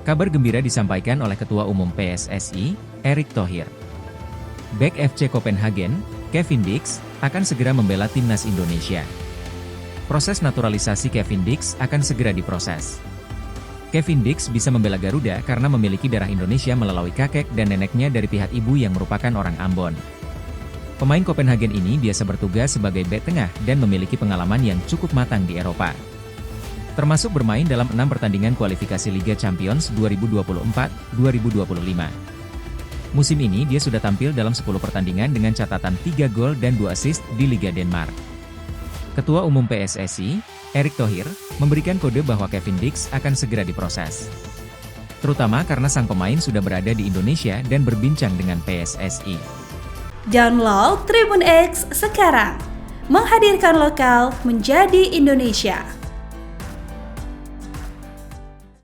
Kabar gembira disampaikan oleh Ketua Umum PSSI, Erick Thohir. Bek FC Copenhagen, Kevin Dix, akan segera membela timnas Indonesia. Proses naturalisasi Kevin Dix akan segera diproses. Kevin Dix bisa membela Garuda karena memiliki darah Indonesia melalui kakek dan neneknya dari pihak ibu yang merupakan orang Ambon. Pemain Copenhagen ini biasa bertugas sebagai bek tengah dan memiliki pengalaman yang cukup matang di Eropa. Termasuk bermain dalam 6 pertandingan kualifikasi Liga Champions 2024-2025. Musim ini dia sudah tampil dalam 10 pertandingan dengan catatan 3 gol dan 2 assist di Liga Denmark. Ketua Umum PSSI, Erick Thohir, memberikan kode bahwa Kevin Dix akan segera diproses. Terutama karena sang pemain sudah berada di Indonesia dan berbincang dengan PSSI. Download Tribun X sekarang, menghadirkan lokal menjadi Indonesia.